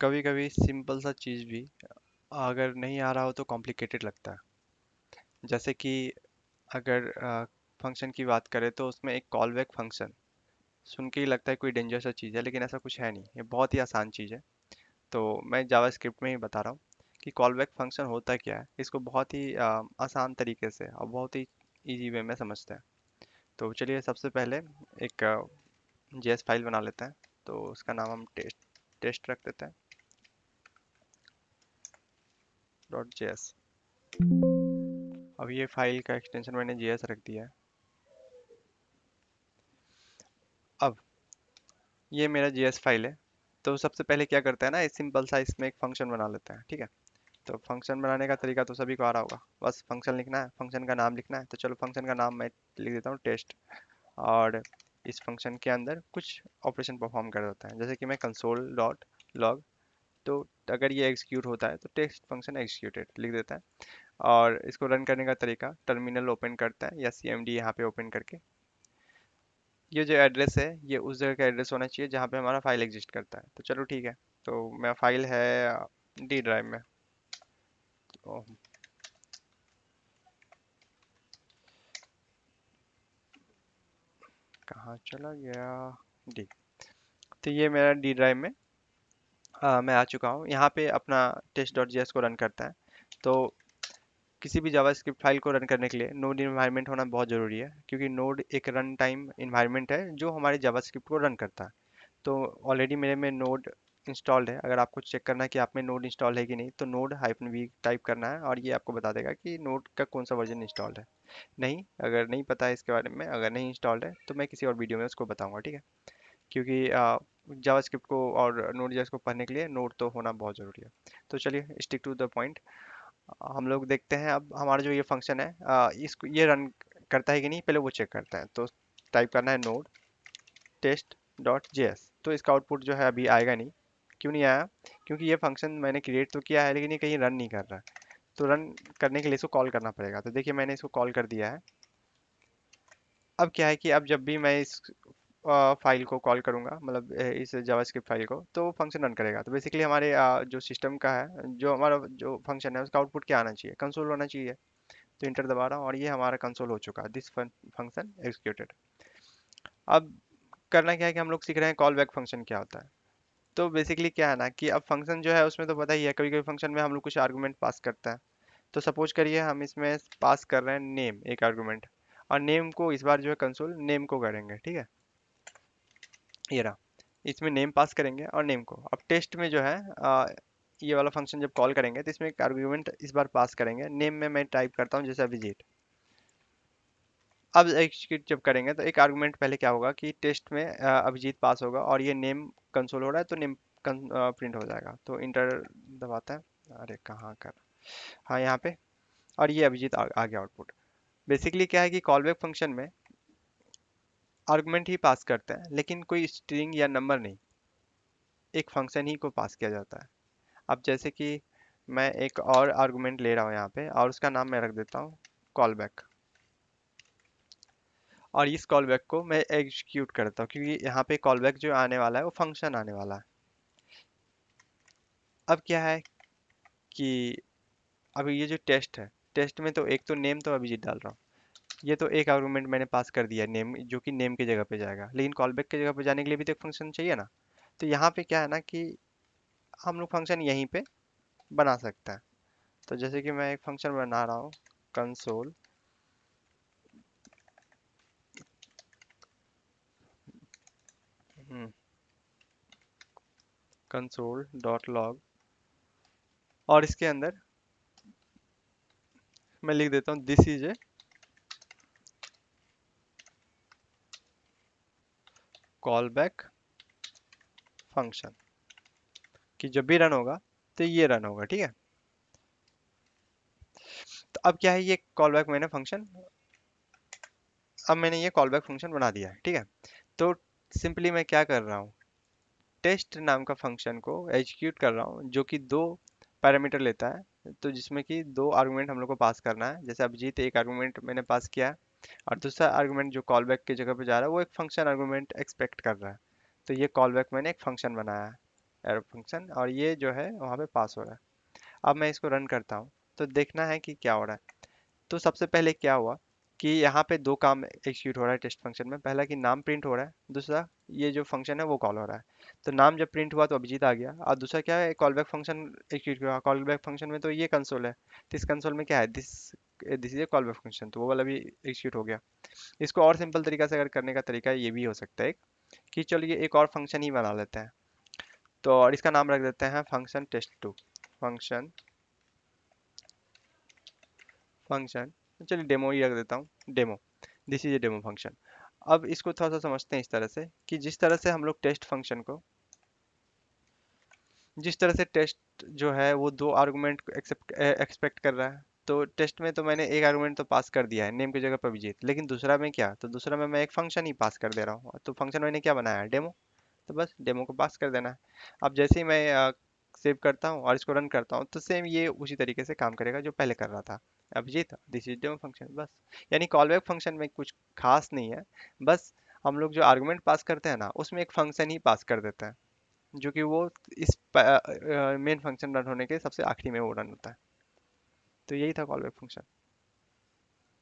कभी कभी सिंपल सा चीज़ भी अगर नहीं आ रहा हो तो कॉम्प्लिकेटेड लगता है। जैसे कि अगर फंक्शन की बात करें तो उसमें एक कॉल बैक फंक्शन सुन के ही लगता है कोई डेंजर सा चीज़ है, लेकिन ऐसा कुछ है नहीं, ये बहुत ही आसान चीज़ है। तो मैं जावास्क्रिप्ट में ही बता रहा हूँ कि कॉल बैक फंक्शन होता क्या है, इसको बहुत ही आसान तरीके से और बहुत ही इजी वे में समझते हैं। तो चलिए सबसे पहले एक जेएस फाइल बना लेते हैं। तो उसका नाम हम टेस्ट टेस्ट रख देते हैं, डॉट जेएस। अब ये फाइल का एक्सटेंशन मैंने जेएस रख दिया है। अब ये मेरा जेएस फाइल है। तो सबसे पहले क्या करते हैं ना, इस सिंपल सा इसमें एक फंक्शन बना लेते हैं, ठीक है। तो फंक्शन बनाने का तरीका तो सभी को आ रहा होगा, बस फंक्शन लिखना है, फंक्शन का नाम लिखना है। तो चलो फंक्शन का नाम मैं लिख देता हूँ टेस्ट। और इस फंक्शन के अंदर कुछ ऑपरेशन परफॉर्म कर देता है, जैसे कि मैं कंसोल डॉट लॉग। तो अगर ये एग्जीक्यूट होता है तो टेस्ट फंक्शन एग्जीक्यूटेड लिख देता है। और इसको रन करने का तरीका, टर्मिनल ओपन करता है या सीएमडी यहाँ पे ओपन करके, ये जो एड्रेस है ये उस जगह का एड्रेस होना चाहिए जहाँ पे हमारा फाइल एग्जिस्ट करता है। तो चलो ठीक है। तो मेरा फाइल है डी ड्राइव में। तो कहाँ चला गया, डी। तो ये मेरा डी ड्राइव में मैं आ चुका हूँ। यहाँ पे अपना टेस्ट डॉट जेएस को रन करता है। तो किसी भी जावास्क्रिप्ट फाइल को रन करने के लिए नोड इन्वायरमेंट होना बहुत ज़रूरी है, क्योंकि नोड एक रन टाइम इन्वायरमेंट है जो हमारे जावास्क्रिप्ट को रन करता है। तो ऑलरेडी मेरे में नोड इंस्टॉल्ड है। अगर आपको चेक करना है कि आप में नोड इंस्टॉल है कि नहीं, तो नोड हाइफन वी टाइप करना है और ये आपको बता देगा कि नोड का कौन सा वर्जन इंस्टॉल्ड है। नहीं, अगर नहीं पता है इसके बारे में, अगर नहीं इंस्टॉल्ड है, तो मैं किसी और वीडियो में उसको बताऊंगा, ठीक है। क्योंकि जावास्क्रिप्ट को और नोड जेएस को पढ़ने के लिए नोड तो होना बहुत ज़रूरी है। तो चलिए स्टिक टू द पॉइंट। हम लोग देखते हैं अब हमारा जो ये फंक्शन है इसको ये रन करता है कि नहीं, पहले वो चेक करता है। तो टाइप करना है नोड टेस्ट डॉट जेएस। तो इसका आउटपुट जो है अभी आएगा नहीं। क्यों नहीं आया? क्योंकि ये फंक्शन मैंने क्रिएट तो किया है, लेकिन ये कहीं रन नहीं कर रहा है। तो रन करने के लिए इसको कॉल करना पड़ेगा। तो देखिए मैंने इसको कॉल कर दिया है। अब क्या है कि अब जब भी मैं इस फाइल को कॉल करूंगा, मतलब इस जावास्क्रिप्ट फाइल को, तो वो फंक्शन रन करेगा। तो बेसिकली हमारे जो सिस्टम का है, जो हमारा जो फंक्शन है उसका आउटपुट क्या आना चाहिए, कंसोल होना चाहिए। तो इंटर दबा रहा हूँ और ये हमारा कंसोल हो चुका है, दिस फंक्शन एग्जीक्यूटेड। अब करना क्या है कि हम लोग सीख रहे हैं कॉल बैक फंक्शन क्या होता है। तो बेसिकली क्या है ना कि अब फंक्शन जो है उसमें तो पता ही है, कभी कभी फंक्शन में हम लोग कुछ आर्गुमेंट पास करते हैं। तो सपोज करिए हम इसमें पास कर रहे हैं नेम, एक आर्गुमेंट। और नेम को इस बार जो है कंसोल नेम को करेंगे, ठीक है। ये रहा, इसमें नेम पास करेंगे और नेम को। अब टेस्ट में जो है ये वाला फंक्शन जब कॉल करेंगे तो इसमें एक आर्गुमेंट इस बार पास करेंगे। नेम में मैं टाइप करता हूँ जैसे अभिजीत। अब एग्जीक्यूट जब करेंगे तो एक आर्गुमेंट पहले क्या होगा कि टेस्ट में अभिजीत पास होगा और ये नेम कंसोल हो रहा है, तो नेम प्रिंट हो जाएगा। तो इंटर दबाता है। अरे कहाँ कर, हाँ यहाँ पे। और ये अभिजीत आ गया आउटपुट। बेसिकली क्या है कि कॉलबैक फंक्शन में आर्गुमेंट ही पास करते हैं, लेकिन कोई स्ट्रिंग या नंबर नहीं, एक फंक्शन ही को पास किया जाता है। अब जैसे कि मैं एक और आर्गुमेंट ले रहा हूँ यहाँ पे, और उसका नाम मैं रख देता हूँ कॉलबैक। और इस कॉलबैक को मैं एग्जीक्यूट करता हूँ, क्योंकि यहाँ पे कॉलबैक जो आने वाला है वो फंक्शन आने वाला है। अब क्या है कि अभी ये जो टेस्ट है, टेस्ट में तो एक तो नेम तो अभिजीत डाल रहा हूँ। ये तो एक आर्गुमेंट मैंने पास कर दिया नेम, जो कि नेम की जगह पे जाएगा, लेकिन कॉलबैक की जगह पे जाने के लिए भी तो एक फंक्शन चाहिए ना। तो यहाँ पे क्या है ना कि हम लोग फंक्शन यहीं पे बना सकते हैं। तो जैसे कि मैं एक फंक्शन बना रहा हूँ कंसोल, कंसोल डॉट लॉग। और इसके अंदर मैं लिख देता हूँ this is a call back function, कि जब भी रन होगा तो ये रन होगा, ठीक है। तो अब क्या है, ये कॉल बैक मैंने फंक्शन, अब मैंने ये कॉल बैक फंक्शन बना दिया है, ठीक है। तो सिंपली मैं क्या कर रहा हूँ, टेस्ट नाम का फंक्शन को एग्जीक्यूट कर रहा हूँ, जो कि दो पैरामीटर लेता है। तो जिसमें कि दो आर्गुमेंट हम लोग को पास करना है। जैसे अभिजीत एक आर्गुमेंट मैंने पास किया है, और दूसरा आर्गुमेंट जो कॉल बैक की जगह पे जा रहा है वो एक फंक्शन आर्गुमेंट एक्सपेक्ट कर रहा है। तो ये कॉल बैक मैंने एक फंक्शन बनाया है, एरर फंक्शन, और ये जो है वहाँ पे पास हो रहा है। अब मैं इसको रन करता हूँ तो देखना है कि क्या हो रहा है। तो सबसे पहले क्या हुआ कि यहाँ पे दो काम एग्जीक्यूट हो रहा है टेस्ट फंक्शन में। पहला कि नाम प्रिंट हो रहा है, दूसरा ये जो फंक्शन है वो कॉल हो रहा है। तो नाम जब प्रिंट हुआ तो अभिजीत आ गया, और दूसरा क्या है, कॉल बैक फंक्शन एग्जीक्यूट हुआ। कॉल बैक फंक्शन में तो ये कंसोल है, तो इस कंसोल में क्या है, this this is a call back function, तो वो वाला भी एग्जीक्यूट हो गया। इसको और सिंपल तरीका से अगर करने का तरीका ये भी हो सकता है कि चलिए एक और फंक्शन ही बना लेते हैं। तो और इसका नाम रख देते हैं फंक्शन टेस्ट2। फंक्शन फंक्शन चलिए डेमो ही रख देता हूँ, demo, this is a demo function. अब इसको थोड़ा सा समझते हैं इस तरह से कि जिस तरह से हम लोग टेस्ट फंक्शन को, जिस तरह से टेस्ट जो है वो दो आर्गुमेंट एक्सपेक्ट कर रहा है। तो टेस्ट में तो मैंने एक आर्गुमेंट तो पास कर दिया है नेम की जगह पर अभिजीत, लेकिन दूसरा में क्या, तो दूसरा में मैं एक फंक्शन ही पास कर दे रहा हूँ। तो फंक्शन मैंने क्या बनाया है, डेमो, तो बस डेमो को पास कर देना है। अब जैसे ही मैं सेव करता हूँ और इसको रन करता हूँ तो सेम ये उसी तरीके से काम करेगा जो पहले कर रहा था Abhijeet, this is demo function बस। यानी कॉल बैक फंक्शन में कुछ खास नहीं है, बस हम लोग जो आर्गुमेंट पास करते हैं ना उसमें एक फंक्शन ही पास कर देते हैं, जो कि वो इस मेन फंक्शन रन होने के सबसे आखिरी में वो रन होता है। तो यही था कॉल बैक फंक्शन।